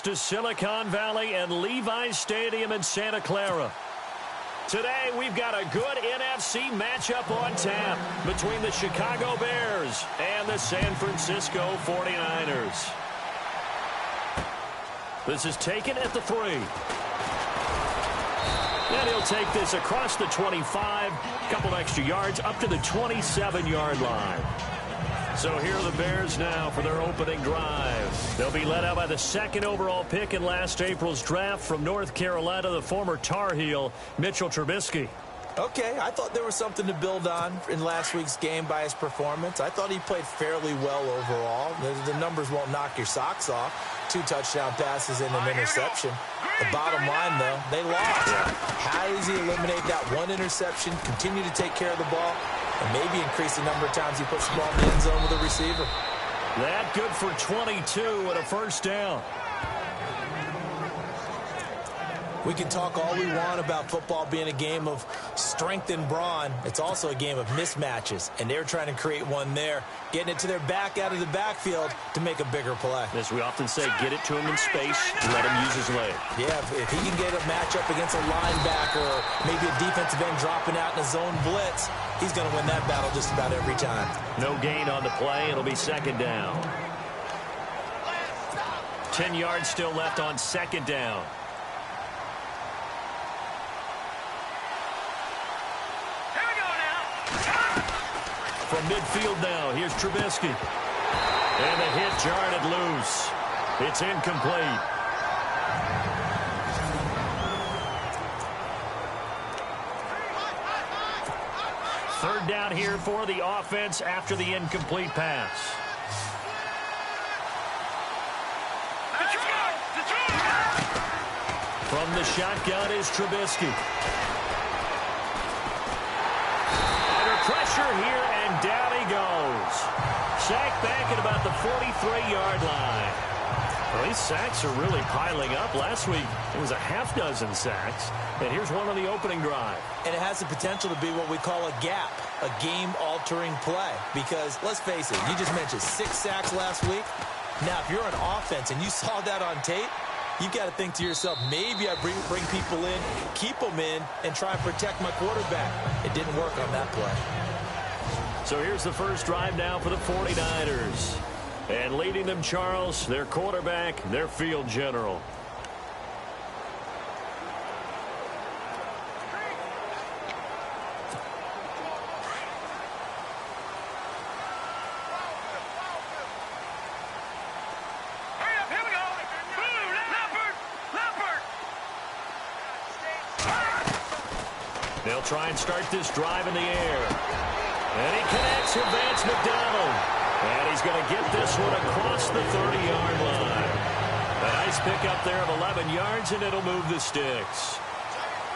to Silicon Valley and Levi's Stadium in Santa Clara. Today, we've got a good NFC matchup on tap between the Chicago Bears and the San Francisco 49ers. This is taken at the 3. And he'll take this across the 25, a couple extra yards up to the 27-yard line. So here are the Bears now for their opening drive. They'll be led out by the second overall pick in last April's draft from North Carolina, the former Tar Heel, Mitchell Trubisky. Okay, I thought there was something to build on in last week's game by his performance. I thought he played fairly well overall. The numbers won't knock your socks off. 2 touchdown passes and an interception. The bottom line, though, they lost. How does he eliminate that one interception, continue to take care of the ball, and maybe increase the number of times he puts the ball in the end zone with a receiver? That good for 22 and a first down. We can talk all we want about football being a game of strength and brawn. It's also a game of mismatches, and they're trying to create one there, getting it to their back out of the backfield to make a bigger play. As we often say, get it to him in space, let him use his leg. Yeah, if he can get a matchup against a linebacker or maybe a defensive end dropping out in a zone blitz, he's going to win that battle just about every time. No gain on the play. It'll be second down. 10 yards still left on second down. From midfield now, here's Trubisky. And the hit jarred loose. It's incomplete. Third down here for the offense after the incomplete pass. From the shotgun is Trubisky. Under pressure here, and down he goes. Sacked back at about the 43-yard line. Well, these sacks are really piling up. Last week, it was a half-dozen sacks. And here's one on the opening drive. And it has the potential to be what we call a gap, a game-altering play. Because, let's face it, you just mentioned 6 sacks last week. Now, if you're an offense and you saw that on tape, you've got to think to yourself, maybe I bring people in, keep them in, and try and protect my quarterback. It didn't work on that play. So here's the first drive now for the 49ers. And leading them, Charles, their quarterback, their field general. They'll try and start this drive in the air. And he connects with Vance McDonald. And he's going to get this one across the 30-yard line. A nice pickup there of 11 yards, and it'll move the sticks.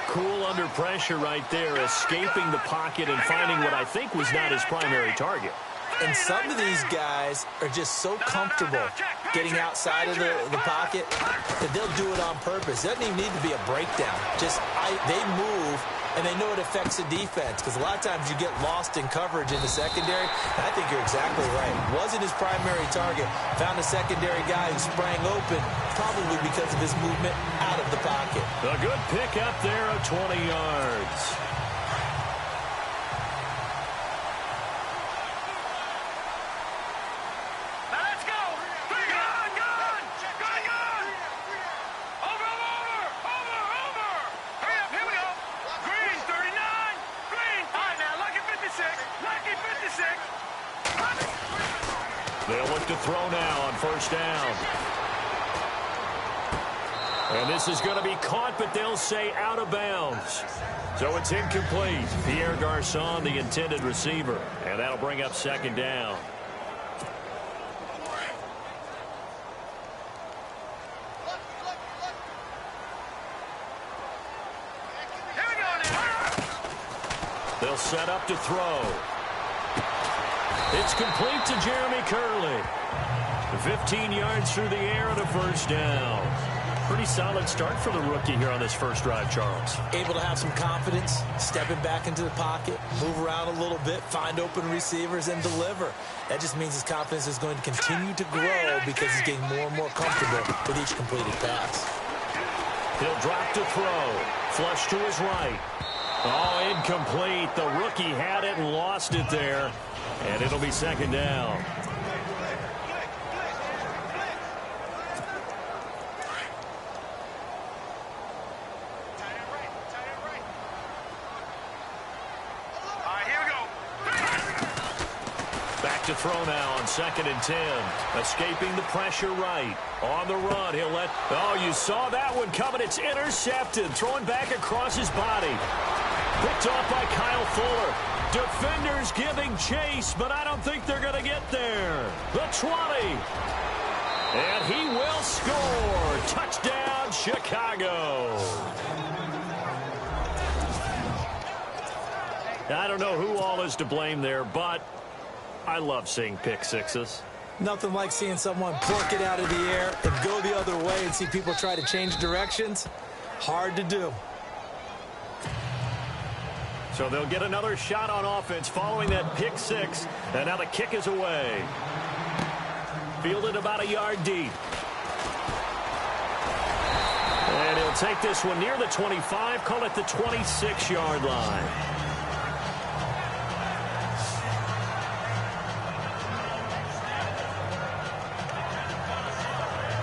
Cool under pressure right there, escaping the pocket and finding what I think was not his primary target. And some of these guys are just so comfortable getting outside of the pocket that they'll do it on purpose. It doesn't even need to be a breakdown. They move, and they know it affects the defense, because a lot of times you get lost in coverage in the secondary. And I think you're exactly right. Wasn't his primary target. Found a secondary guy who sprang open, probably because of his movement out of the pocket. A good pickup there of 20 yards. They'll look to throw now on first down. And this is going to be caught, but they'll say out of bounds. So it's incomplete. Pierre Garçon, the intended receiver. And that'll bring up second down. They'll set up to throw. It's complete to Jeremy Curley. 15 yards through the air and a first down. Pretty solid start for the rookie here on this first drive, Charles. Able to have some confidence, stepping back into the pocket, move around a little bit, find open receivers, and deliver. That just means his confidence is going to continue to grow because he's getting more and more comfortable with each completed pass. He'll drop to throw. Flush to his right. Oh, incomplete. The rookie had it and lost it there. And it'll be second down. To throw now on 2nd and 10. Escaping the pressure right. On the run, he'll let... Oh, you saw that one coming. It's intercepted. Throwing back across his body. Picked off by Kyle Fuller. Defenders giving chase, but I don't think they're going to get there. The 20. And he will score. Touchdown, Chicago. I don't know who all is to blame there, but I love seeing pick sixes. Nothing like seeing someone pluck it out of the air and go the other way and see people try to change directions. Hard to do. So they'll get another shot on offense following that pick six. And now the kick is away. Fielded about a yard deep. And he'll take this one near the 25, call it the 26-yard line.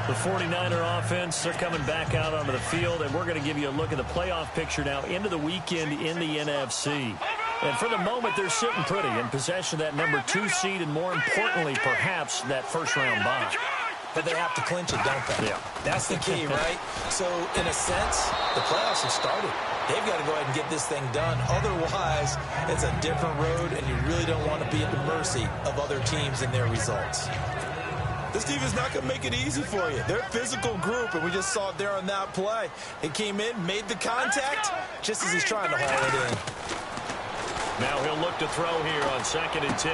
The 49er offense, they're coming back out onto the field, and we're going to give you a look at the playoff picture now into the weekend in the NFC. And for the moment, they're sitting pretty in possession of that number 2 seed, and more importantly, perhaps, that first-round bye. But they have to clinch it, don't they? Yeah. That's the key, right? So, in a sense, the playoffs have started. They've got to go ahead and get this thing done. Otherwise, it's a different road, and you really don't want to be at the mercy of other teams and their results. This defense is not going to make it easy for you. They're a physical group, and we just saw it there on that play. He came in, made the contact, just as he's trying to haul it in. Now he'll look to throw here on 2nd and 10.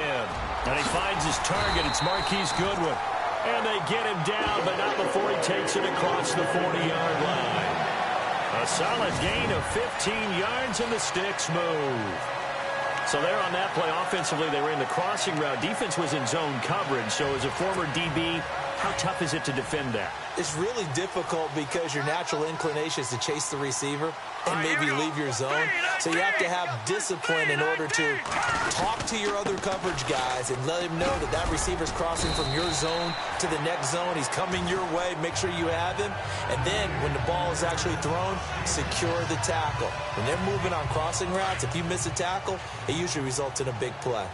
And he finds his target. It's Marquise Goodwin. And they get him down, but not before he takes it across the 40-yard line. A solid gain of 15 yards, and the sticks move. So there on that play, offensively, they were in the crossing route. Defense was in zone coverage. So as a former DB, how tough is it to defend that? It's really difficult because your natural inclination is to chase the receiver and maybe leave your zone. So you have to have discipline in order to talk to your other coverage guys and let him know that that receiver's crossing from your zone to the next zone. He's coming your way. Make sure you have him. And then when the ball is actually thrown, secure the tackle. When they're moving on crossing routes, if you miss a tackle, it usually results in a big play.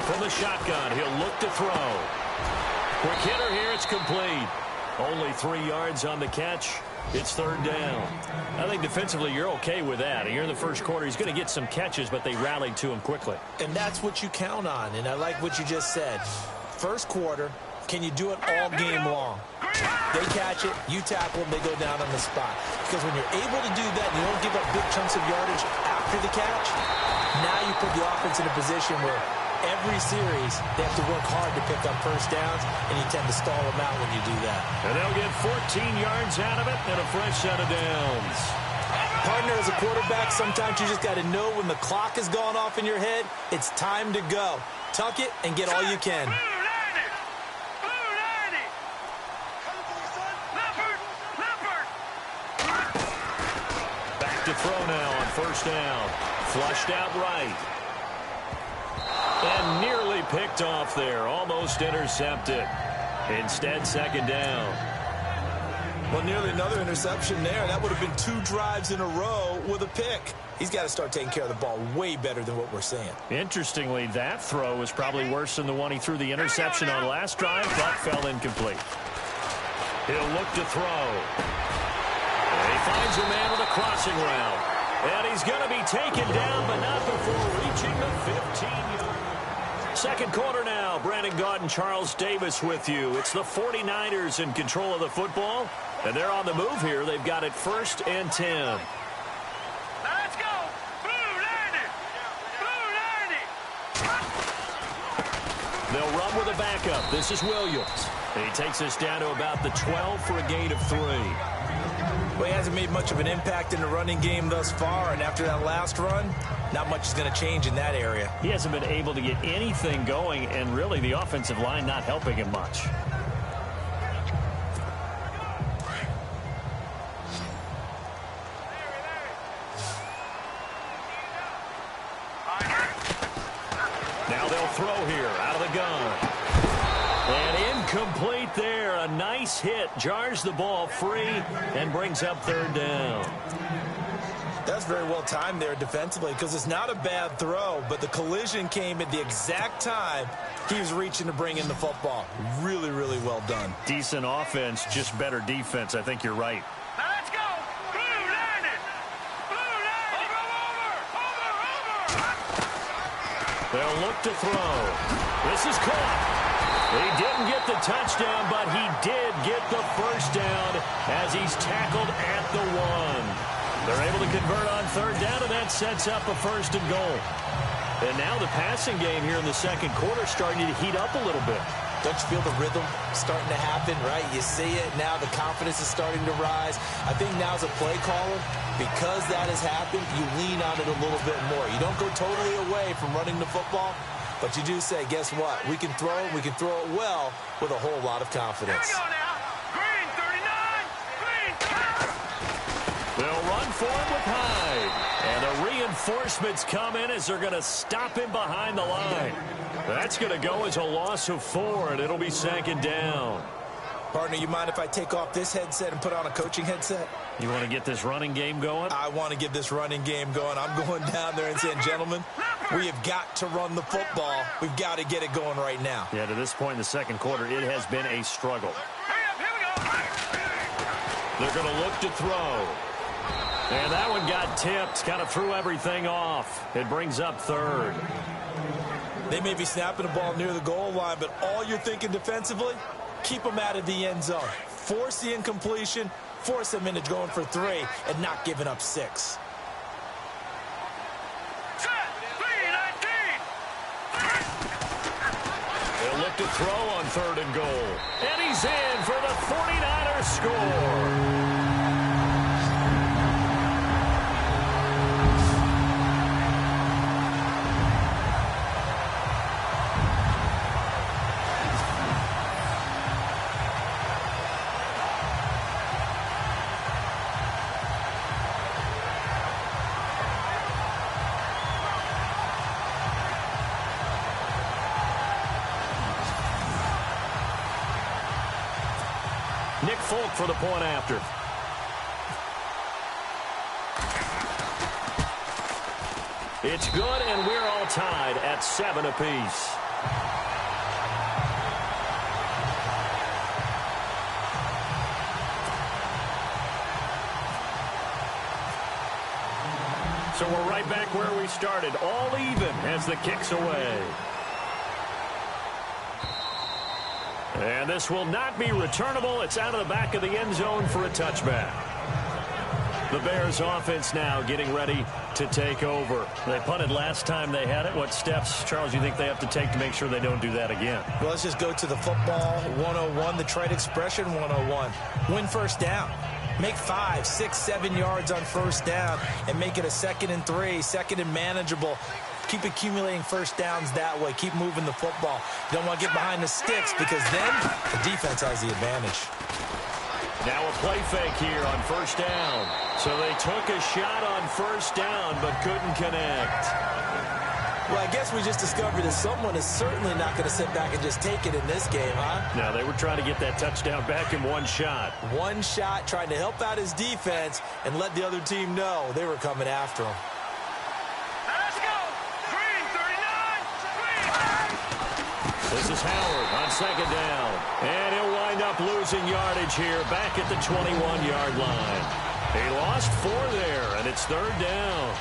From the shotgun, he'll look to throw. Quick hitter here, it's complete. Only 3 yards on the catch. It's 3rd down. I think defensively you're okay with that. Here in the first quarter, he's going to get some catches, but they rallied to him quickly. And that's what you count on, and I like what you just said. First quarter, can you do it all game long? They catch it, you tackle them, they go down on the spot. Because when you're able to do that and you don't give up big chunks of yardage after the catch, now you put the offense in a position where every series, they have to work hard to pick up first downs, and you tend to stall them out when you do that. And they'll get 14 yards out of it and a fresh set of downs. Partner, as a quarterback, sometimes you just got to know when the clock has gone off in your head, it's time to go. Tuck it and get all you can. Back to throw now on 1st down. Flushed out right. And nearly picked off there. Almost intercepted. Instead, 2nd down. Well, nearly another interception there. That would have been 2 drives in a row with a pick. He's got to start taking care of the ball way better than what we're seeing. Interestingly, that throw was probably worse than the one he threw the interception on last drive, but fell incomplete. He'll look to throw. And he finds a man with a crossing route. And he's going to be taken down, but not before reaching the 15-yard. Second quarter now. Brandon Gaudin and Charles Davis with you. It's the 49ers in control of the football, and they're on the move here. They've got it 1st and 10. Let's go! Blue 90! Blue 90! They'll run with a backup. This is Williams. He takes us down to about the 12 for a gain of 3. Well, he hasn't made much of an impact in the running game thus far, and after that last run, not much is going to change in that area. He hasn't been able to get anything going, and really the offensive line not helping him much. Now they'll throw here out of the gun. And incomplete there. A nice hit. Jars the ball free and brings up 3rd down. That's very well timed there defensively because it's not a bad throw, but the collision came at the exact time he was reaching to bring in the football. Really, really well done. Decent offense, just better defense. I think you're right. Now let's go. Blue landed. Blue landed. Over. They'll look to throw. This is caught. He didn't get the touchdown, but he did get the first down as he's tackled at the 1. They're able to convert on 3rd down, and that sets up a 1st and goal. And now the passing game here in the second quarter starting to heat up a little bit. Don't you feel the rhythm starting to happen, right? You see it now. The confidence is starting to rise. I think now as a play caller, because that has happened, you lean on it a little bit more. You don't go totally away from running the football, but you do say, guess what? We can throw it. We can throw it well with a whole lot of confidence. Here we go now. Green 39. Green. They'll run for him with Hyde. And the reinforcements come in as they're going to stop him behind the line. That's going to go as a loss of 4, and it'll be 2nd down. Partner, you mind if I take off this headset and put on a coaching headset? You want to get this running game going? I want to get this running game going. I'm going down there and saying, gentlemen, we have got to run the football. We've got to get it going right now. Yeah, to this point in the second quarter, it has been a struggle. Here we go. They're going to look to throw. And that one got tipped, kind of threw everything off. It brings up 3rd. They may be snapping the ball near the goal line, but all you're thinking defensively, keep them out of the end zone. Force the incompletion, force them into going for 3, and not giving up 6. Set. 3-19. They'll look to throw on 3rd and goal. And he's in for the 49ers score. Nick Folk for the point after. It's good, and we're all tied at 7 apiece. So we're right back where we started, all even as the kick's away. And this will not be returnable. It's out of the back of the end zone for a touchback. The Bears offense now getting ready to take over. They punted last time they had it. What steps, Charles, you think they have to take to make sure they don't do that again? Well, let's just go to the football 101, the trade expression 101. Win 1st down. Make 5, 6, 7 yards on 1st down and make it a 2nd and 3, 2nd and manageable. Keep accumulating 1st downs that way. Keep moving the football. You don't want to get behind the sticks because then the defense has the advantage. Now a play fake here on 1st down. So they took a shot on 1st down but couldn't connect. Well, I guess we just discovered that someone is certainly not going to sit back and just take it in this game, huh? Now they were trying to get that touchdown back in one shot. One shot, trying to help out his defense and let the other team know they were coming after him. This is Howard on 2nd down. And he'll wind up losing yardage here back at the 21-yard line. He lost 4 there, and it's 3rd down.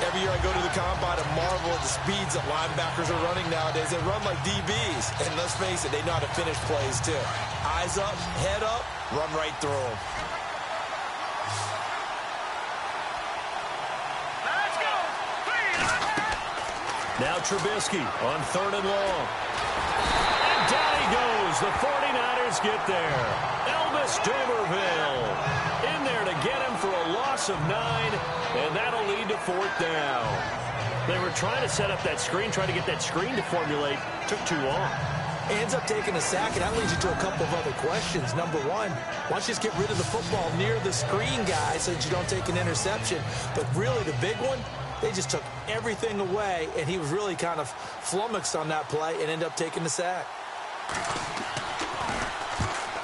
Every year I go to the combine and marvel at the speeds that linebackers are running nowadays. They run like DBs. And let's face it, they know how to finish plays too. Eyes up, head up, run right through them. Let's go. Now Trubisky on 3rd and long. get there. Elvis Dumervil in there to get him for a loss of 9, and that'll lead to 4th down. They were trying to set up that screen, trying to get that screen to formulate. Took too long. He ends up taking a sack, and that leads you to a couple of other questions. Number one, why don't you just get rid of the football near the screen guy so that you don't take an interception? But really, the big one, they just took everything away, and he was really kind of flummoxed on that play and ended up taking the sack.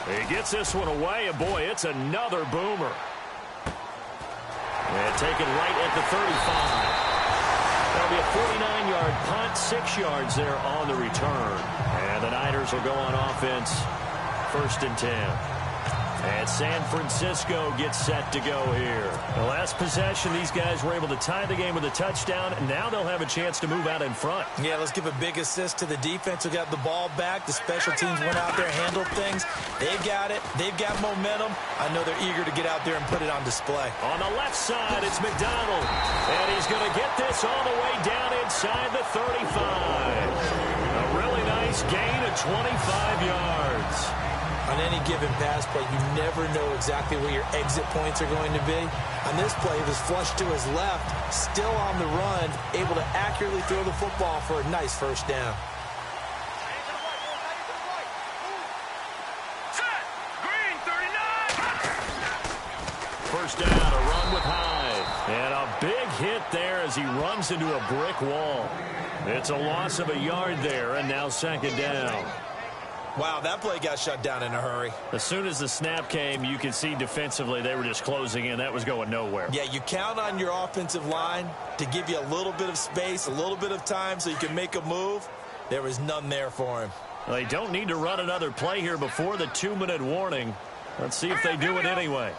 He gets this one away, and boy, it's another boomer. And taken right at the 35. That'll be a 49-yard punt, 6 yards there on the return. And the Niners will go on offense, 1st and 10. And San Francisco gets set to go here. The last possession, these guys were able to tie the game with a touchdown, and now they'll have a chance to move out in front. Yeah, let's give a big assist to the defense who got the ball back. The special teams went out there, handled things. They've got it. They've got momentum. I know they're eager to get out there and put it on display. On the left side, it's McDonald. And he's going to get this all the way down inside the 35. A really nice gain of 25 yards. On any given pass play, you never know exactly where your exit points are going to be. On this play, he was flushed to his left, still on the run, able to accurately throw the football for a nice 1st down. Set. Green 39. 1st down, a run with Hyde. And a big hit there as he runs into a brick wall. It's a loss of a yard there, and now 2nd down. Wow, that play got shut down in a hurry. As soon as the snap came, you could see defensively they were just closing in. That was going nowhere. Yeah, you count on your offensive line to give you a little bit of space, a little bit of time so you can make a move. There was none there for him. They don't need to run another play here before the 2-minute warning. Let's see if they do it anyway.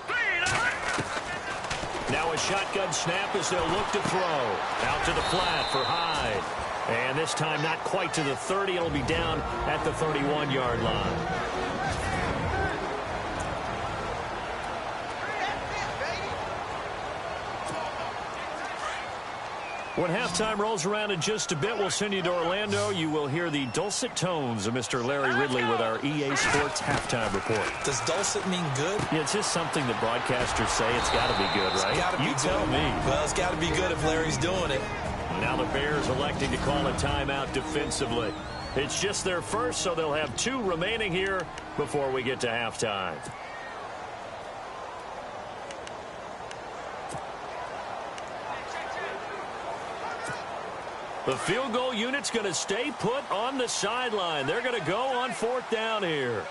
Now a shotgun snap as they'll look to throw. Out to the flat for Hyde. And this time not quite to the 30. It'll be down at the 31-yard line. When halftime rolls around in just a bit, we'll send you to Orlando. You will hear the dulcet tones of Mr. Larry Ridley with our EA Sports halftime report. Does dulcet mean good? Yeah, it's just something that broadcasters say. It's got to be good, right? It's got to be you good. tell me. Well, it's got to be good if Larry's doing it. Now the Bears electing to call a timeout defensively. It's just their first, so they'll have 2 remaining here before we get to halftime. The field goal unit's going to stay put on the sideline. They're going to go on 4th down here.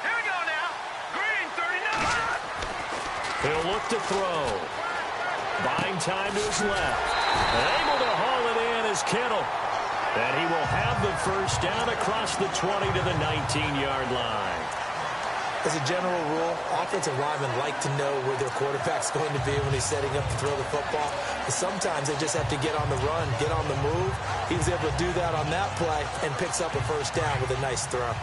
Here we go now. Green 39. He'll look to throw. Buying time to his left. Able to haul it in is Kittle. And he will have the 1st down across the 20 to the 19-yard line. As a general rule, offensive linemen like to know where their quarterback's going to be when he's setting up to throw the football. But sometimes they just have to get on the run, get on the move. He was able to do that on that play and picks up a 1st down with a nice throw.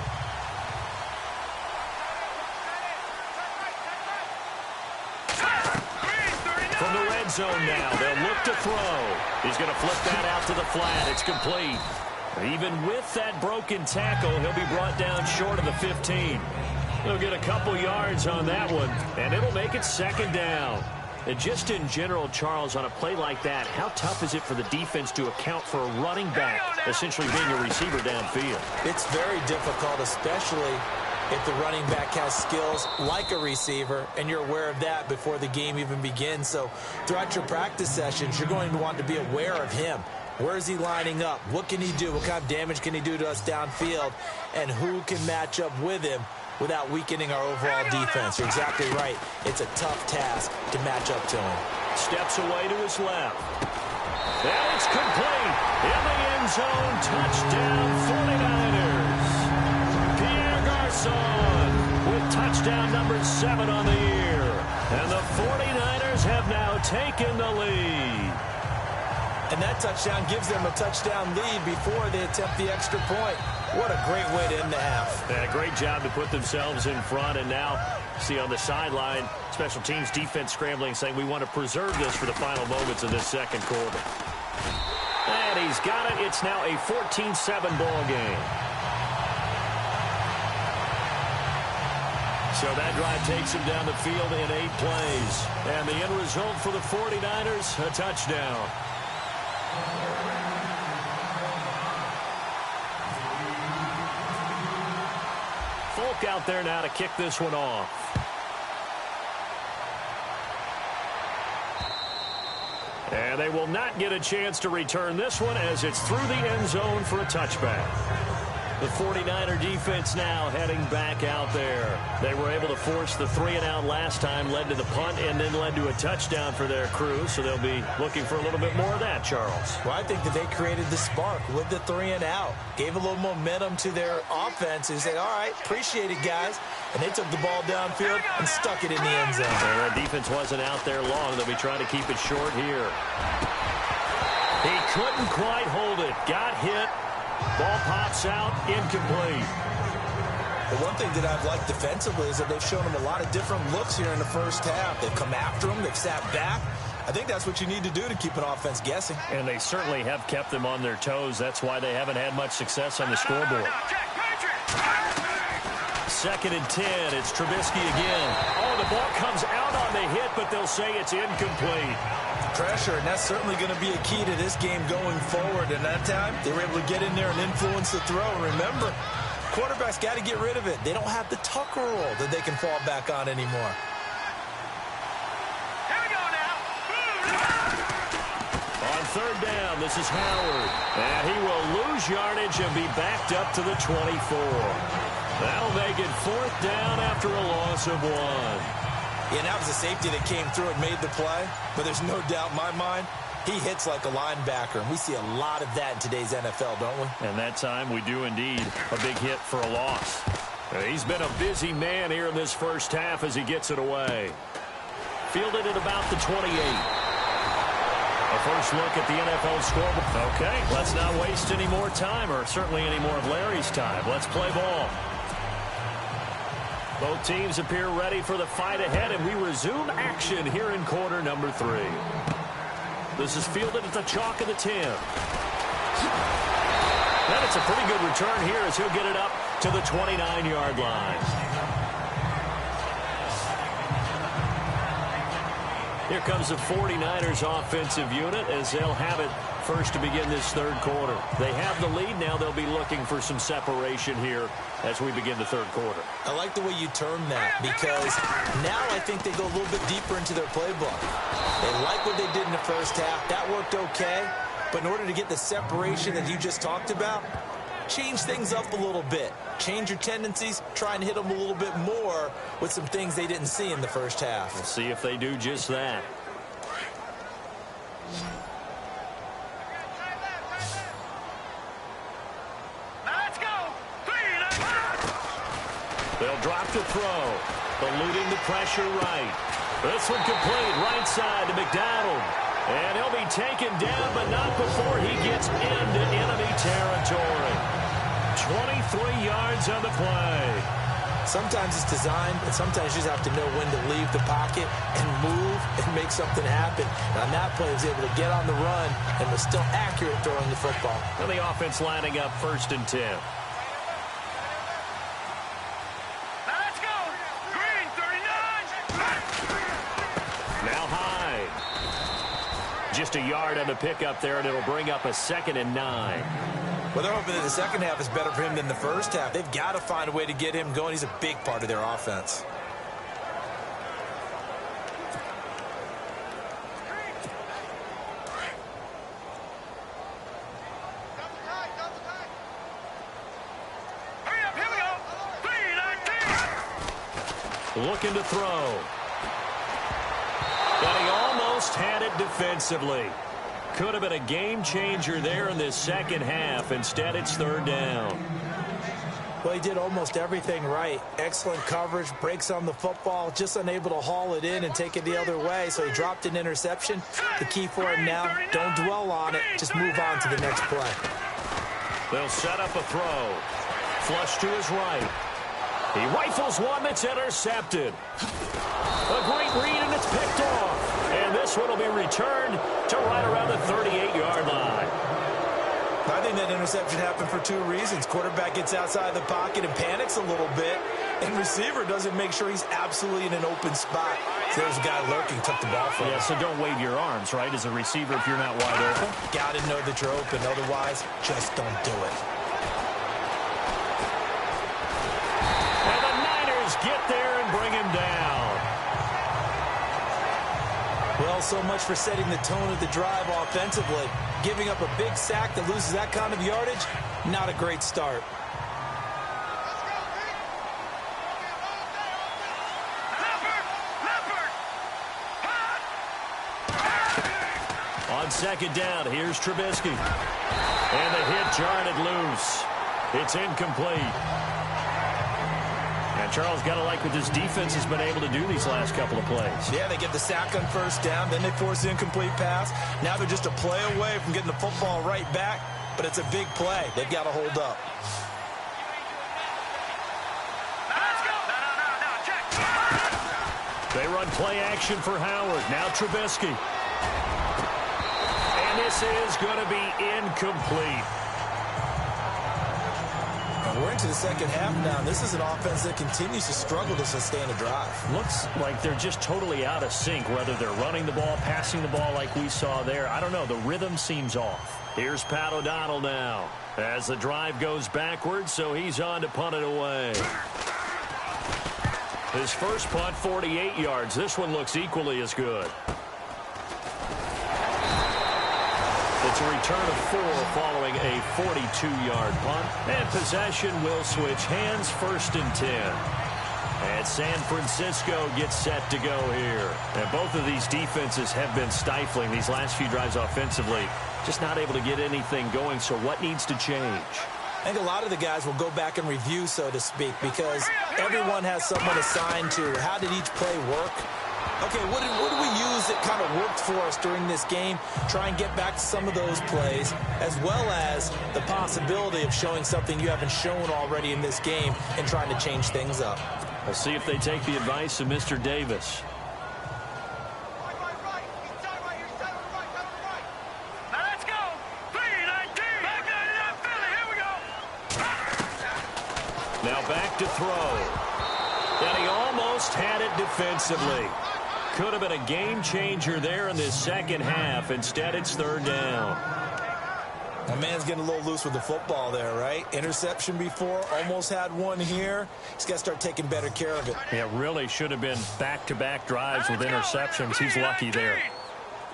From the red zone now, they'll look to throw. He's going to flip that out to the flat. It's complete. Even with that broken tackle, he'll be brought down short of the 15. He'll get a couple yards on that one, and it'll make it 2nd down. And just in general, Charles, on a play like that, how tough is it for the defense to account for a running back essentially being a receiver downfield? It's very difficult, especially if the running back has skills like a receiver, and you're aware of that before the game even begins. So throughout your practice sessions, you're going to want to be aware of him. Where is he lining up? What can he do? What kind of damage can he do to us downfield? And who can match up with him without weakening our overall defense? You're exactly right. It's a tough task to match up to him. Steps away to his left. And it's complete. In the end zone, touchdown 49ers. Pierre Garçon with touchdown number 7 on the year. And the 49ers have now taken the lead. And that touchdown gives them a touchdown lead before they attempt the extra point. What a great way to end the half. Yeah, great job to put themselves in front. And now, see on the sideline, special teams defense scrambling, saying we want to preserve this for the final moments of this 2nd quarter. And he's got it. It's now a 14-7 ball game. So that drive takes him down the field in 8 plays. And the end result for the 49ers, a touchdown. Folk out there now to kick this one off. And they will not get a chance to return this one as it's through the end zone for a touchback. The 49er defense now heading back out there. They were able to force the 3-and-out last time, led to the punt, and then led to a touchdown for their crew. So they'll be looking for a little bit more of that, Charles. Well, I think that they created the spark with the 3-and-out. Gave a little momentum to their offense and said, all right, appreciate it, guys. And they took the ball downfield and stuck it in the end zone. And that defense wasn't out there long. They'll be trying to keep it short here. He couldn't quite hold it. Got hit. Ball pops out, incomplete. The one thing that I've liked defensively is that they've shown him a lot of different looks here in the first half. They've come after him. They've sat back. I think that's what you need to do to keep an offense guessing. And they certainly have kept them on their toes. That's why they haven't had much success on the scoreboard. 2nd and 10. It's Trubisky again. Oh, the ball comes out on the hit, but they'll say it's incomplete. Pressure, and that's certainly going to be a key to this game going forward. And that time, they were able to get in there and influence the throw. And remember, quarterbacks got to get rid of it. They don't have the Tucker rule that they can fall back on anymore. Here we go now. On 3rd down, this is Howard. And he will lose yardage and be backed up to the 24. That'll make it 4th down after a loss of 1. Yeah, and that was a safety that came through and made the play. But there's no doubt in my mind, he hits like a linebacker. And we see a lot of that in today's NFL, don't we? And that time we do indeed. A big hit for a loss. He's been a busy man here in this first half as he gets it away. Fielded at about the 28. A first look at the NFL scoreboard. Okay, let's not waste any more time, or certainly any more of Larry's time. Let's play ball. Both teams appear ready for the fight ahead, and we resume action here in quarter number 3. This is fielded at the chalk of the 10. And it's a pretty good return here as he'll get it up to the 29-yard line. Here comes the 49ers offensive unit as they'll have it first to begin this 3rd quarter. They have the lead. Now they'll be looking for some separation here as we begin the 3rd quarter. I like the way you term that because now I think they go a little bit deeper into their playbook. They like what they did in the first half. That worked okay. But in order to get the separation that you just talked about, change things up a little bit. Change your tendencies. Try and hit them a little bit more with some things they didn't see in the first half. We'll see if they do just that. Let's go. They'll drop the throw. Eluding the pressure right. This one complete. Right side to McDonald. And he'll be taken down, but not before he gets into enemy territory. 23 yards on the play. Sometimes it's designed, and sometimes you just have to know when to leave the pocket and move and make something happen. And on that play, he was able to get on the run and was still accurate throwing the football. And the offense lining up 1st and 10. Let's go. Green 39. Now Hyde. Just a yard on the pickup there, and it'll bring up a 2nd and 9. Well, they're hoping that the second half is better for him than the first half. They've got to find a way to get him going. He's a big part of their offense. Hurry up, here we go. 3-19. Looking to throw. But he almost had it defensively. Could have been a game changer there in this second half. Instead, it's 3rd down. Well, he did almost everything right. Excellent coverage, breaks on the football, just unable to haul it in and take it the other way. So he dropped an interception. The key for him now, don't dwell on it. Just move on to the next play. They'll set up a throw. Flush to his right. He rifles one that's intercepted. A great read, and it's picked off. And this one will be returned to right around the 38-yard line. I think that interception happened for 2 reasons. Quarterback gets outside the pocket and panics a little bit. And receiver doesn't make sure he's absolutely in an open spot. So there's a guy lurking, took the ball from him. Yeah, so don't wave your arms, right, as a receiver if you're not wide open. Got to know that you're open. Otherwise, just don't do it. And the Niners get there and bring him down. Well, so much for setting the tone of the drive offensively. Giving up a big sack that loses that kind of yardage, not a great start. On second down, here's Trubisky. And the hit jarred it loose. It's incomplete. And Charles, got to like what this defense has been able to do these last couple of plays. Yeah, they get the sack on first down, then they force the incomplete pass. Now they're just a play away from getting the football right back, but it's a big play. They've got to hold up. They run play action for Howard. Now Trubisky. And this is going to be incomplete. We're into the second half now. This is an offense that continues to struggle to sustain a drive. Looks like they're just totally out of sync, whether they're running the ball, passing the ball like we saw there. I don't know. The rhythm seems off. Here's Pat O'Donnell now as the drive goes backwards, so he's on to punt it away. His first punt, 48 yards. This one looks equally as good. It's a return of 4 following a 42-yard punt. And possession will switch hands, 1st and 10. And San Francisco gets set to go here. And both of these defenses have been stifling these last few drives offensively. Just not able to get anything going, so what needs to change? I think a lot of the guys will go back and review, so to speak, because everyone has someone assigned to how did each play work. Okay, what did we use that kind of worked for us during this game? Try and get back to some of those plays, as well as the possibility of showing something you haven't shown already in this game and trying to change things up. We'll see if they take the advice of Mr. Davis. Now back to throw. And he almost had it defensively. Could have been a game changer there in this second half. Instead, it's 3rd down. My man's getting a little loose with the football there, right? Interception before, almost had one here. He's got to start taking better care of it. Yeah, really should have been back-to-back drives with interceptions. He's lucky there.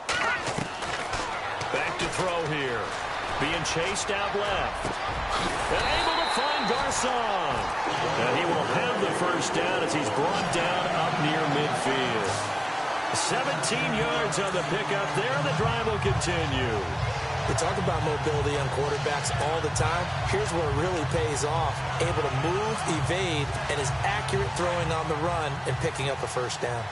Back to throw here. Being chased out left. And able to find Garcon. And he will have the first down as he's brought down up near midfield. 17 yards on the pickup there, and the drive will continue. We talk about mobility on quarterbacks all the time. Here's where it really pays off. Able to move, evade, and is accurate throwing on the run and picking up a first down.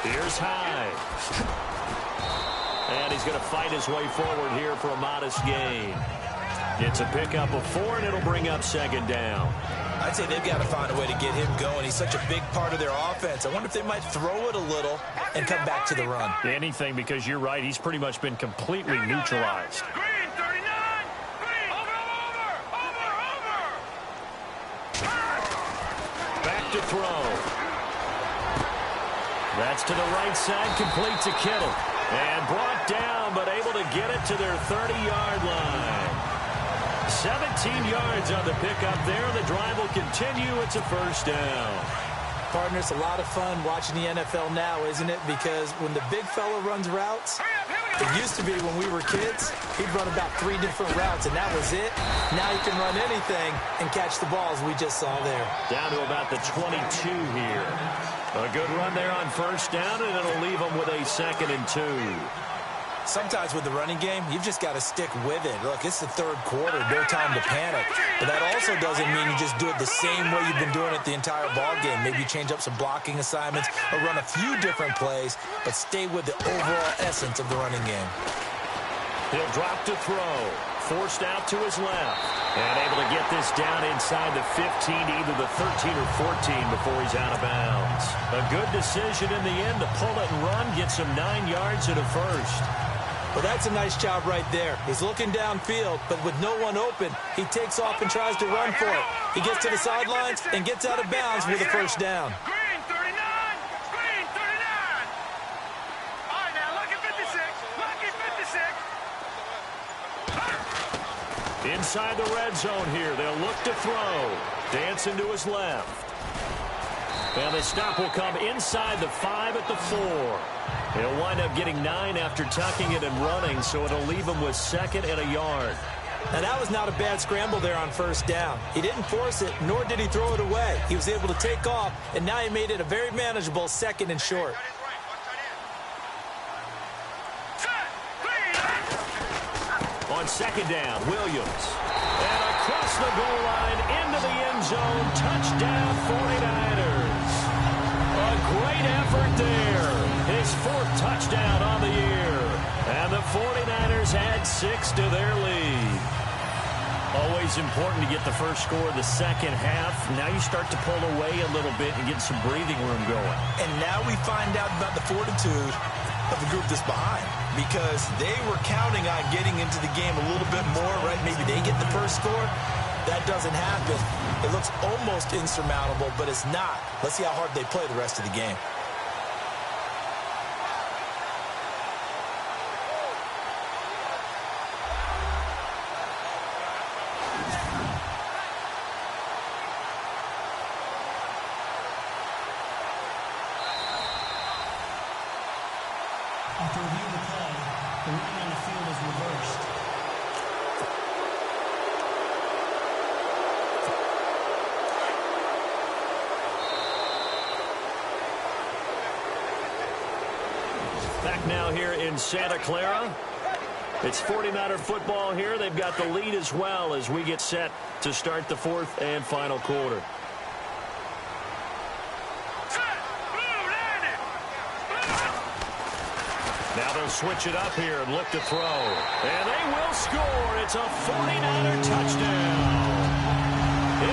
Here's Hyde. And he's going to fight his way forward here for a modest gain. It's a pickup of 4, and it'll bring up 2nd down. I'd say they've got to find a way to get him going. He's such a big part of their offense. I wonder if they might throw it a little and come back to the run. Anything, because you're right. He's pretty much been completely neutralized. Green, 39. Green. Over. Back to throw. That's to the right side, complete to Kittle. And brought down, but able to get it to their 30-yard line. 17 yards on the pickup there. The drive will continue. It's a first down. Partner, it's a lot of fun watching the NFL now, isn't it? Because when the big fella runs routes, it used to be when we were kids, he'd run about 3 different routes, and that was it. Now he can run anything and catch the balls we just saw there. Down to about the 22 here. A good run there on first down, and it'll leave them with a 2nd and 2. Sometimes with the running game, you've just got to stick with it. Look, it's the 3rd quarter, no time to panic. But that also doesn't mean you just do it the same way you've been doing it the entire ball game. Maybe you change up some blocking assignments or run a few different plays, but stay with the overall essence of the running game. He'll drop to throw. Forced out to his left. And able to get this down inside the 15, either the 13 or 14 before he's out of bounds. A good decision in the end to pull it and run, gets him 9 yards and a first. Well, that's a nice job right there. He's looking downfield, but with no one open, he takes off and tries to run for it. He gets to the sidelines and gets out of bounds with a first down. Green 39. Green 39. All right, now, lucky 56. Lucky 56. Inside the red zone here. They'll look to throw. Dancing to his left. And the stop will come inside the 5 at the 4. He'll wind up getting 9 after tucking it and running, so it'll leave him with 2nd and a yard. Now, that was not a bad scramble there on first down. He didn't force it, nor did he throw it away. He was able to take off, and now he made it a very manageable 2nd and short. On 2nd down, Williams. And across the goal line into the end zone. Touchdown, 49ers. A great effort there. His 4th touchdown on the year. And the 49ers add 6 to their lead. Always important to get the first score of the second half. Now you start to pull away a little bit and get some breathing room going. And now we find out about the fortitude of the group that's behind, because they were counting on getting into the game a little bit more, right? Maybe they get the first score. That doesn't happen. It looks almost insurmountable, but it's not. Let's see how hard they play the rest of the game. After review of the play, the running on the field is reversed. Back now here in Santa Clara. It's 49er football here. They've got the lead as well as we get set to start the 4th and final quarter. Now they'll switch it up here and look to throw. And they will score. It's a 49er touchdown.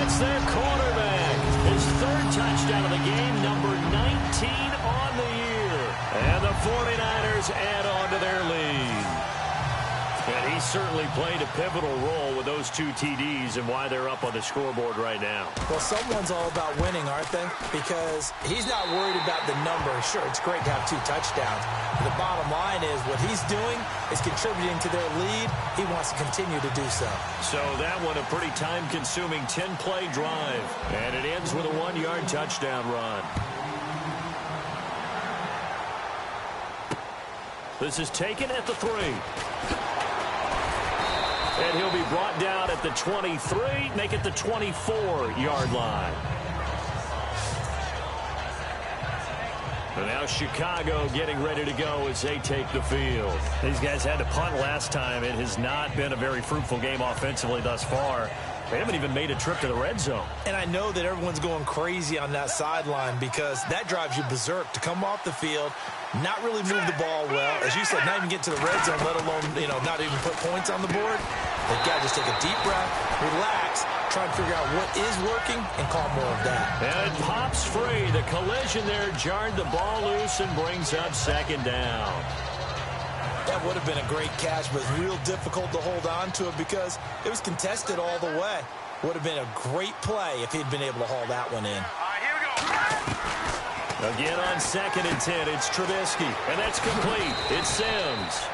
It's their quarterback. His 3rd touchdown of the game, number 19 on the year. And the 49ers add on to their lead. And he certainly played a pivotal role with those 2 TDs and why they're up on the scoreboard right now. Well, someone's all about winning, aren't they? Because he's not worried about the number. Sure, it's great to have 2 touchdowns. But the bottom line is what he's doing is contributing to their lead. He wants to continue to do so. So that one a pretty time-consuming 10-play drive. And it ends with a 1-yard touchdown run. This is taken at the 3. And he'll be brought down at the 23, make it the 24-yard line. And now Chicago getting ready to go as they take the field. These guys had to punt last time. It has not been a very fruitful game offensively thus far. They haven't even made a trip to the red zone. And I know that everyone's going crazy on that sideline because that drives you berserk to come off the field, not really move the ball well. As you said, not even get to the red zone, let alone, not even put points on the board. They've got to just take a deep breath, relax, try and figure out what is working, and call more of that. And it pops free. The collision there jarred the ball loose and brings up 2nd down. That would have been a great catch, but real difficult to hold on to it because it was contested all the way. Would have been a great play if he'd been able to haul that one in. All right, here we go. Again on 2nd and 10, it's Trubisky, and that's complete. It's Sims.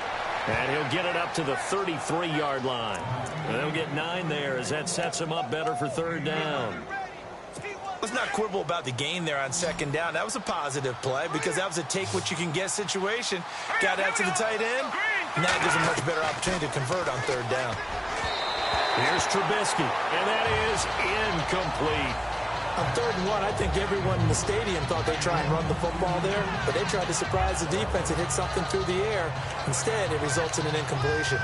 And he'll get it up to the 33-yard line. And they'll get 9 there as that sets him up better for 3rd down. Let's not quibble about the gain there on 2nd down. That was a positive play because that was a take-what-you-can-get situation. Got out to the tight end. Now it gives him a much better opportunity to convert on 3rd down. Here's Trubisky, and that is incomplete. On 3rd and 1, I think everyone in the stadium thought they'd try and run the football there, but they tried to surprise the defense and hit something through the air. Instead, it results in an incompletion.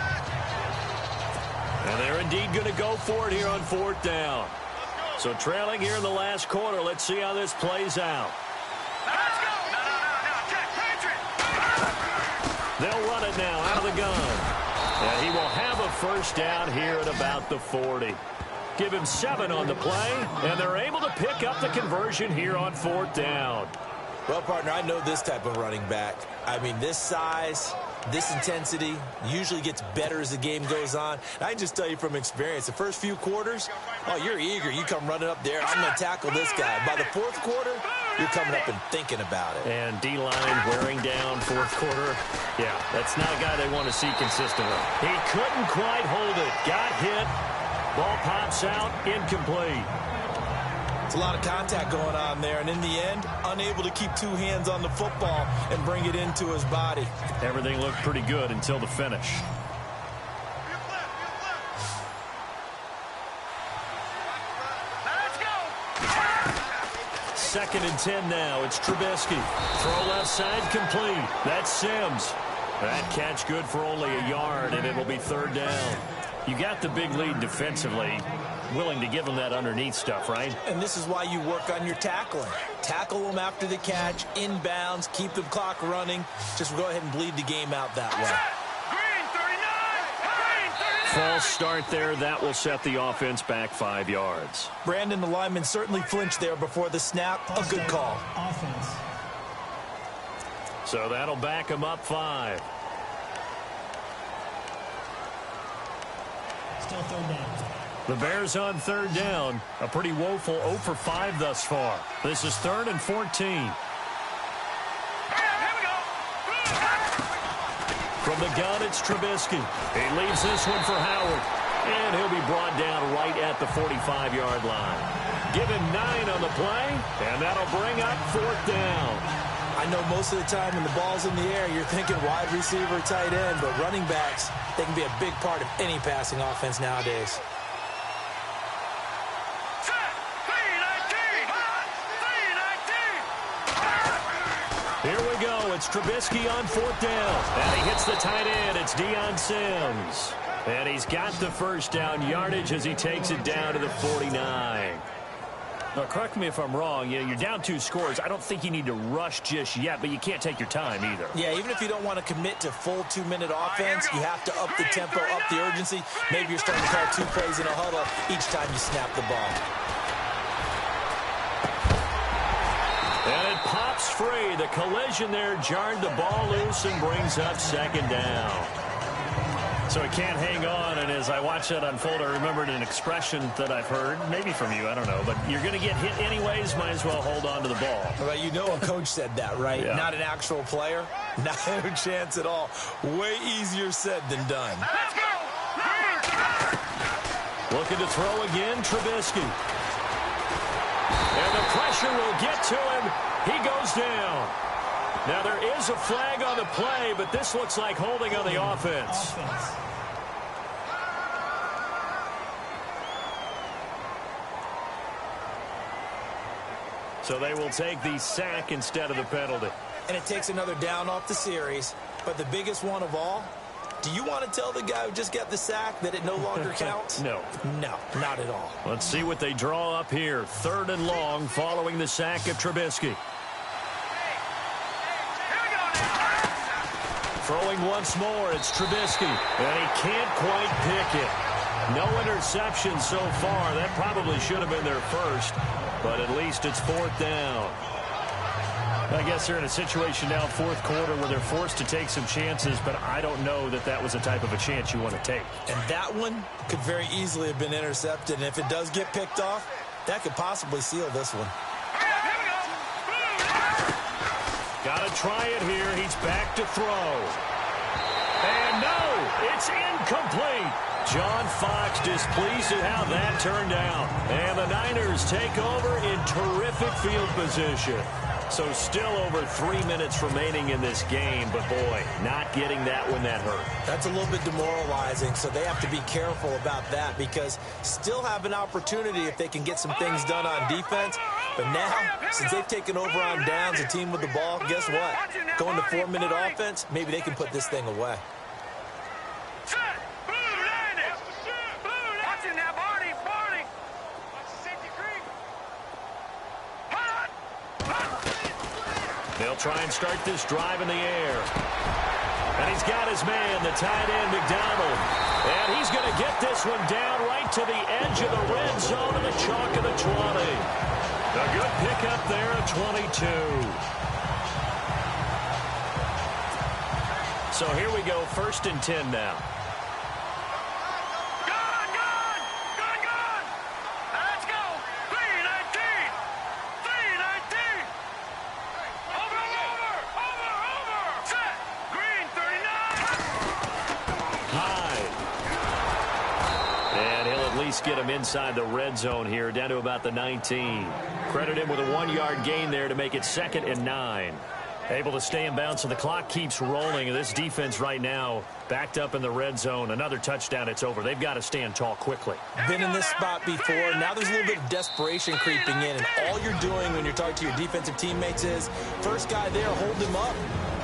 And they're indeed going to go for it here on 4th down. So trailing here in the last quarter, let's see how this plays out. Let's go. No, check. Patriot. They'll run it now out of the gun. And he will have a first down here at about the 40. Give him 7 on the play, and they're able to pick up the conversion here on 4th down. Well, partner, I know this type of running back. I mean, this size, This intensity usually gets better as the game goes on. And I can just tell you from experience, the first few quarters, oh, you're eager. You come running up there. I'm going to tackle this guy. By the fourth quarter, you're coming up and thinking about it. And D-line wearing down fourth quarter. Yeah, that's not a guy they want to see consistently. He couldn't quite hold it. Got hit. Ball pops out. Incomplete. It's a lot of contact going on there, and in the end, unable to keep two hands on the football and bring it into his body. Everything looked pretty good until the finish. Let's go. 2nd and 10 now. It's Trubisky. Throw left side complete. That's Sims. That catch good for only a yard, and it'll be 3rd down. You got the big lead defensively. Willing to give them that underneath stuff, right? And this is why you work on your tackling. Tackle them after the catch, inbounds, keep the clock running. Just go ahead and bleed the game out that way. Green 39. Green 39. False start there. That will set the offense back 5 yards. Brandon, the lineman certainly flinched there before the snap. A good call. Offense. So that'll back them up 5. Still 3rd down. The Bears on 3rd down. A pretty woeful 0 for 5 thus far. This is 3rd and 14. Here we go. From the gun, it's Trubisky. He leaves this one for Howard. And he'll be brought down right at the 45-yard line. Give him 9 on the play, and that'll bring up 4th down. I know most of the time when the ball's in the air, you're thinking wide receiver, tight end, but running backs, they can be a big part of any passing offense nowadays. Here we go. It's Trubisky on 4th down. And he hits the tight end. It's Deion Sims. And he's got the 1st down yardage as he takes it down to the 49. Now, correct me if I'm wrong. You're down 2 scores. I don't think you need to rush just yet, but you can't take your time either. Yeah, even if you don't want to commit to full 2-minute offense, you have to up the tempo, up the urgency. Maybe you're starting to call 2 plays in a huddle each time you snap the ball. And it pops free. The collision there jarred the ball loose and brings up 2nd down. So he can't hang on, and as I watch that unfold, I remembered an expression that I've heard, maybe from you, I don't know, but you're going to get hit anyways, might as well hold on to the ball. Well, you know a coach said that, right? Yeah. Not an actual player. Not a chance at all. Way easier said than done. Let's go. Looking to throw again, Trubisky. And the pressure will get to him. He goes down. Now, there is a flag on the play, but this looks like holding on the offense. So they will take the sack instead of the penalty. And it takes another down off the series. But the biggest one of all, do you want to tell the guy who just got the sack that it no longer counts? No. No, not at all. Let's see what they draw up here. 3rd and long following the sack of Trubisky. Throwing once more, it's Trubisky. And he can't quite pick it. No interception so far. That probably should have been their first. But at least it's 4th down. I guess they're in a situation now, 4th quarter, where they're forced to take some chances, but I don't know that that was the type of a chance you want to take. And that one could very easily have been intercepted. And if it does get picked off, that could possibly seal this one. Got to try it here. He's back to throw. And no, it's incomplete. John Fox displeased at how that turned out. And the Niners take over in terrific field position. So still over 3 minutes remaining in this game, but boy, not getting that one that hurt. That's a little bit demoralizing, so they have to be careful about that because still have an opportunity if they can get some things done on defense. But now, since they've taken over on downs, a team with the ball, guess what? Going to 4-minute offense, maybe they can put this thing away. They'll try and start this drive in the air. And he's got his man, the tight end, McDonald. And he's going to get this one down right to the edge of the red zone of the chalk of the 20. A good pickup there at 22. So here we go, 1st and 10 now. Gone! Let's go! 3-19! Over! Set! Green, 39! Hyde. And he'll at least get him inside the red zone here, down to about the 19. Credit him with a 1-yard gain there to make it 2nd and 9. Able to stay in bounds, so the clock keeps rolling. This defense right now backed up in the red zone. Another touchdown, it's over. They've got to stand tall quickly. Been in this spot before. Now there's a little bit of desperation creeping in, and all you're doing when you're talking to your defensive teammates is first guy there, hold him up.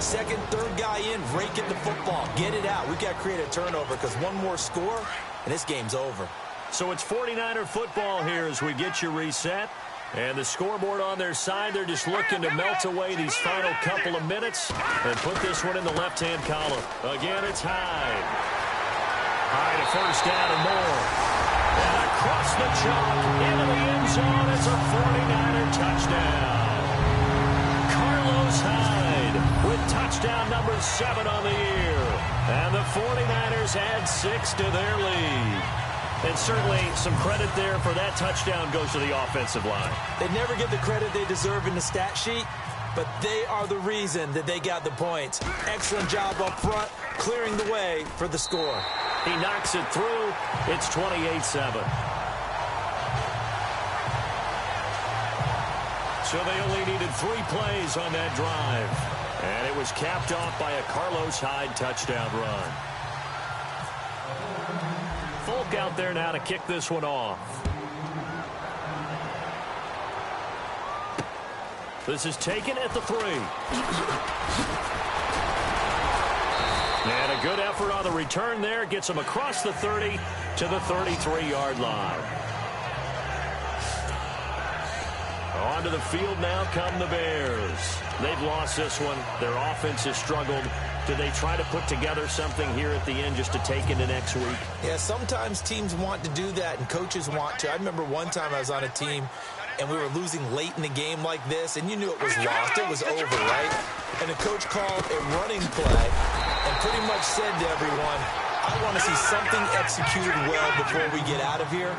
Second, third guy in, rake at the football. Get it out. We've got to create a turnover because one more score, and this game's over. So it's 49er football here as we get you reset. And the scoreboard on their side, they're just looking to melt away these final couple of minutes and put this one in the left-hand column. Again, it's Hyde. Hyde a first down and more. And across the chalk into the end zone. It's a 49er touchdown. Carlos Hyde with touchdown number 7 on the year. And the 49ers add 6 to their lead. And certainly some credit there for that touchdown goes to the offensive line. They never get the credit they deserve in the stat sheet, but they are the reason that they got the points. Excellent job up front, clearing the way for the score. He knocks it through. It's 28-7. So they only needed 3 plays on that drive. And it was capped off by a Carlos Hyde touchdown run. Folk out there now to kick this one off. This is taken at the 3. And a good effort on the return there. Gets him across the 30 to the 33-yard line. Onto the field now come the Bears. They've lost this one. Their offense has struggled. Do they try to put together something here at the end just to take into next week? Yeah, sometimes teams want to do that and coaches want to. I remember one time I was on a team and we were losing late in the game like this, and you knew it was lost. It was over, right? And the coach called a running play and pretty much said to everyone, I want to see something executed well before we get out of here.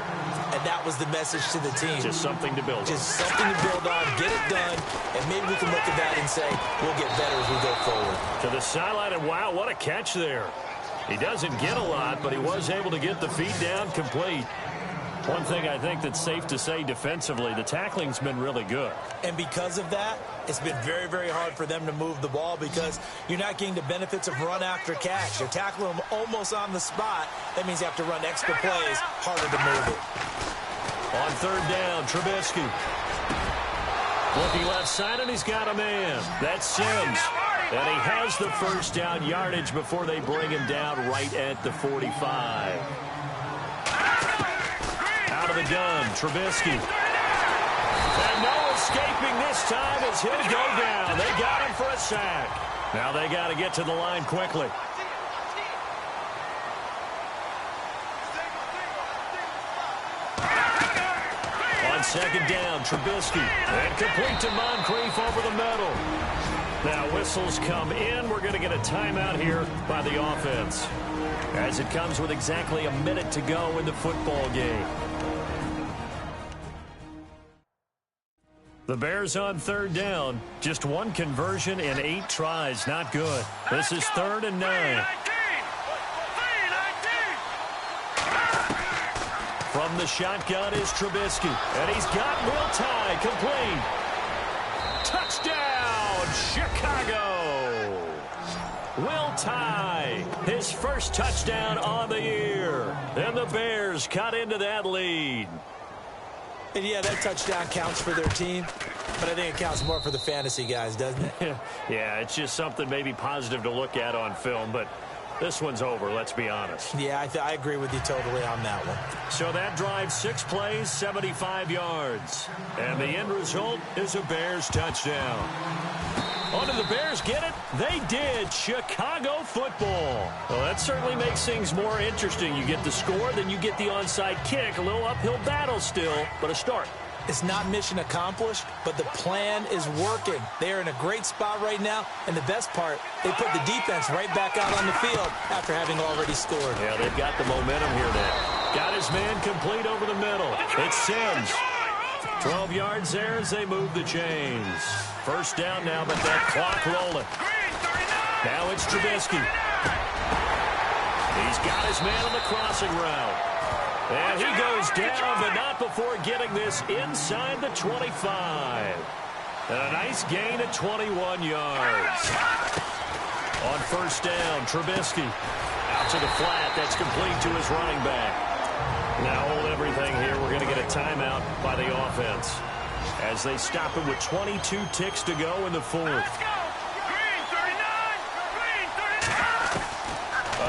And that was the message to the team. Just something to build on. Just something to build on, get it done, and maybe we can look at that and say, we'll get better as we go forward. To the sideline, and wow, what a catch there. He doesn't get a lot, but he was able to get the feet down complete. One thing I think that's safe to say defensively, the tackling's been really good. And because of that, it's been very, very hard for them to move the ball because you're not getting the benefits of run after catch. You're tackling them almost on the spot. That means you have to run extra plays, harder to move it. On 3rd down, Trubisky. Looking left side, and he's got a man. That's Sims. And he has the first down yardage before they bring him down right at the 45. Out of the gun, Trubisky. And no escaping this time as he'll go down. They got him for a sack. Now they got to get to the line quickly. On 2nd down, Trubisky. And complete to Moncrief over the middle. Now whistles come in. We're going to get a timeout here by the offense, as it comes with exactly a minute to go in the football game. The Bears on 3rd down. Just one conversion in 8 tries. Not good. This is 3rd and 9. From the shotgun is Trubisky. And he's got Will Tye complete. Touchdown, Chicago. Will Tye, his first touchdown on the year. And the Bears cut into that lead. And yeah, that touchdown counts for their team, but I think it counts more for the fantasy guys, doesn't it? Yeah, it's just something maybe positive to look at on film, but this one's over, let's be honest. Yeah, I agree with you totally on that one. So that drive, 6 plays, 75 yards. And the end result is a Bears touchdown. Oh, did the Bears get it? They did. Chicago football. Well, that certainly makes things more interesting. You get the score, then you get the onside kick. A little uphill battle still, but a start. It's not mission accomplished, but the plan is working. They're in a great spot right now, and the best part, they put the defense right back out on the field after having already scored. Yeah, they've got the momentum here now. Got his man complete over the middle. It's Sims. 12 yards there as they move the chains. First down now, but that clock rolling. Now it's Trubisky. He's got his man on the crossing route. And he goes down, but not before getting this inside the 25. And a nice gain of 21 yards. On first down, Trubisky out to the flat. That's complete to his running back. Now hold everything here. We're going to get a timeout by the offense as they stop it with 22 ticks to go in the fourth.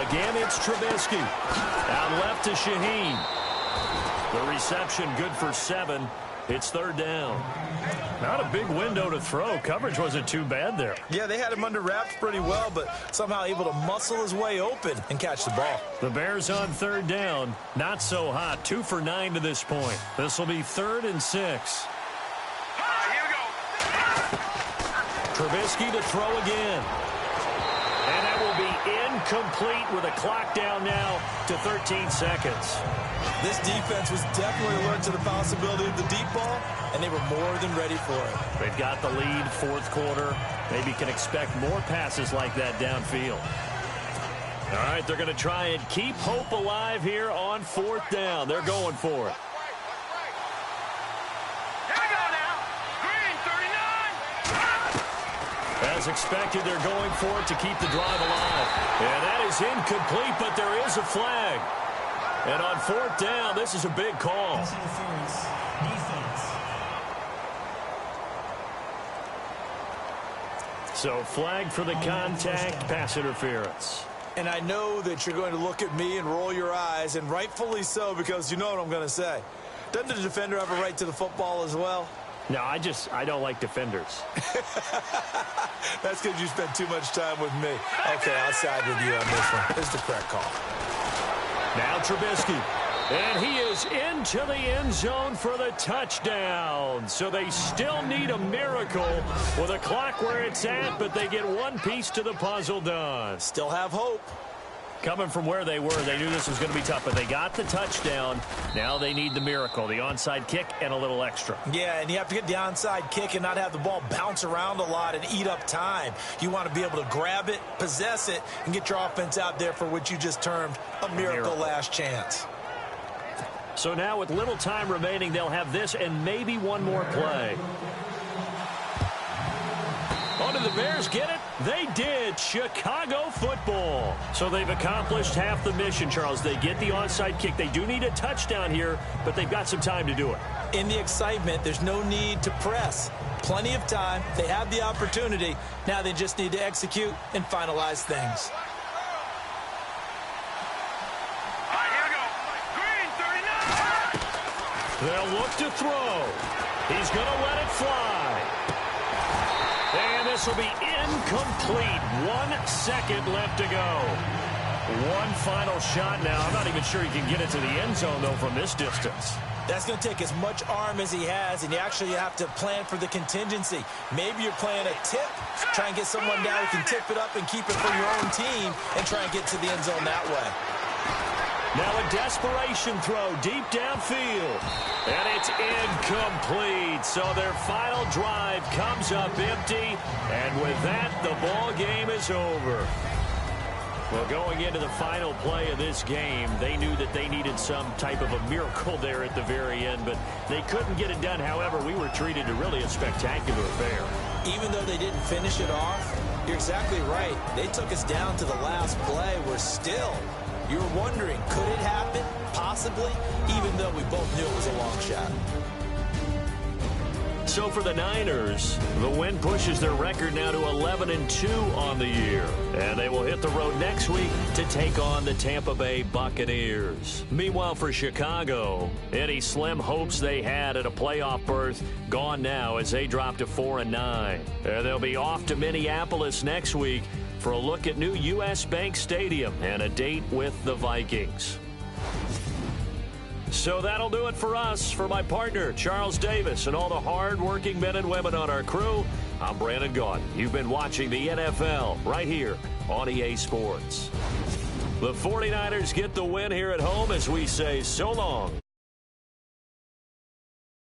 Again, it's Trubisky. Out left to Shaheen. The reception good for 7. It's third down. Not a big window to throw. Coverage wasn't too bad there. Yeah, they had him under wraps pretty well, but somehow able to muscle his way open and catch the ball. The Bears on third down. Not so hot. 2 for 9 to this point. This will be 3rd and 6. Here we go. Trubisky to throw again. And that will be incomplete with a clock down now to 13 seconds. This defense was definitely alert to the possibility of the deep ball, and they were more than ready for it. They've got the lead, fourth quarter. Maybe can expect more passes like that downfield. All right, they're going to try and keep hope alive here on fourth down. They're going for it. Here we go now. Green, 39. As expected, they're going for it to keep the drive alive. And that is incomplete, but there is a flag. And on fourth down, this is a big call. Pass interference. Defense. So flag for the contact, pass interference. And I know that you're going to look at me and roll your eyes, and rightfully so, because you know what I'm going to say. Doesn't the defender have a right to the football as well? No, I don't like defenders. That's because you spend too much time with me. Okay, I'll side with you on this one. This is the correct call. Now Trubisky. And he is into the end zone for the touchdown. So they still need a miracle with a clock where it's at, but they get one piece to the puzzle done. Still have hope. Coming from where they were, they knew this was going to be tough, but they got the touchdown. Now they need the miracle, the onside kick and a little extra. Yeah, and you have to get the onside kick and not have the ball bounce around a lot and eat up time. You want to be able to grab it, possess it, and get your offense out there for what you just termed a miracle last chance. So now with little time remaining, they'll have this and maybe one more play. Oh, did the Bears get it? They did. Chicago football. So they've accomplished half the mission, Charles. They get the onside kick. They do need a touchdown here, but they've got some time to do it. In the excitement, there's no need to press. Plenty of time. They have the opportunity. Now they just need to execute and finalize things. They'll look to throw. He's going to let it fly. And this will be incomplete. 1 second left to go. One final shot now. I'm not even sure he can get it to the end zone, though, from this distance. That's going to take as much arm as he has, and you actually have to plan for the contingency. Maybe you're playing a tip. Try and get someone down who can tip it up and keep it for your own team and try and get to the end zone that way. Now a desperation throw deep downfield. And it's incomplete. So their final drive comes up empty. And with that, the ball game is over. Well, going into the final play of this game, they knew that they needed some type of a miracle there at the very end, but they couldn't get it done. However, we were treated to really a spectacular affair. Even though they didn't finish it off, you're exactly right. They took us down to the last play. We're still... You're wondering, could it happen? Possibly, even though we both knew it was a long shot. So for the Niners, the win pushes their record now to 11-2 on the year. And they will hit the road next week to take on the Tampa Bay Buccaneers. Meanwhile, for Chicago, any slim hopes they had at a playoff berth gone now as they drop to 4-9. And they'll be off to Minneapolis next week for a look at new U.S. Bank Stadium and a date with the Vikings. So that'll do it for us. For my partner, Charles Davis, and all the hard-working men and women on our crew, I'm Brandon Gaudin. You've been watching the NFL right here on EA Sports. The 49ers get the win here at home as we say so long